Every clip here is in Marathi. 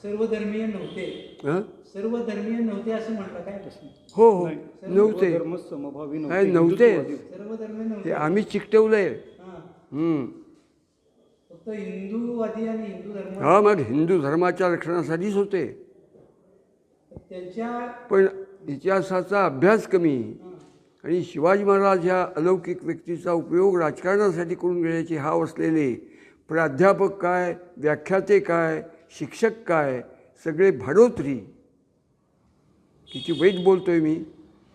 सर्वधर्मीय नव्हते. हां सर्वधर्मीय नव्हते असं म्हटलं काय प्रश्न? हो हो नव्हते समभावी नाही नव्हते सर्वधर्मीय हे नव्हते. आम्ही चिकटवलंय. हां. फक्त हिंदूवादी आणि हिंदू धर्म हा मग हिंदू धर्माच्या रक्षणासाठीच होते. त्यांच्या पण इतिहासाचा अभ्यास कमी आणि शिवाजी महाराज ह्या अलौकिक व्यक्तीचा उपयोग राजकारणासाठी करून घेण्याची हाव असलेले प्राध्यापक काय, व्याख्याते काय, शिक्षक काय, सगळे भाडोत्री, किती वाईट बोलतोय मी,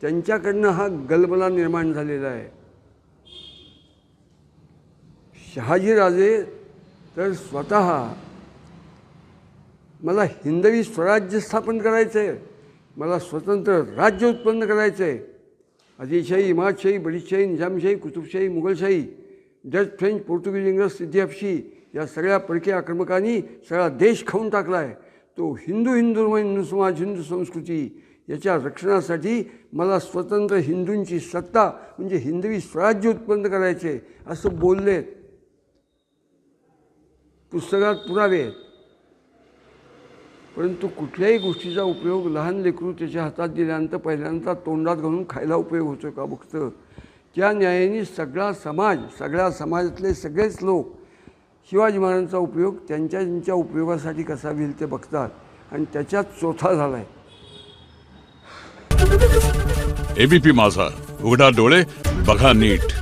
त्यांच्याकडनं हा गलबला निर्माण झालेला आहे. शहाजीराजे तर स्वतः मला हिंदवी स्वराज्य स्थापन करायचं आहे, मला स्वतंत्र राज्य उत्पन्न करायचं आहे, आदिलशाही, इमादशाही, बरीदशाही, निजामशाही, कुतुबशाही, मुघलशाही, डच, फ्रेंच, पोर्तुगीज, इंग्रज, सिद्धी हफशी या सगळ्या परकीय आक्रमकांनी सगळा देश खाऊन टाकला आहे. तो हिंदू समाज, हिंदू संस्कृती याच्या रक्षणासाठी मला स्वतंत्र हिंदूंची सत्ता म्हणजे हिंदवी स्वराज्य उत्पन्न करायचे असं बोललेत. पुस्तकात पुरावे आहेत. परंतु कुठल्याही गोष्टीचा उपयोग लहान लेकरू त्याच्या हातात दिल्यानंतर पहिल्यांदा तोंडात घालून खायला उपयोग होतो का बघतं. त्या न्यायाने सगळा समाज, सगळ्या समाजातले सगळेच लोक शिवाजी महाराजांचा उपयोग त्यांच्या उपयोगासाठी कसा होईल ते बघतात आणि त्याच्यात चोथा झाला आहे. एबीपी माझा, उघडा डोळे बघा नीट.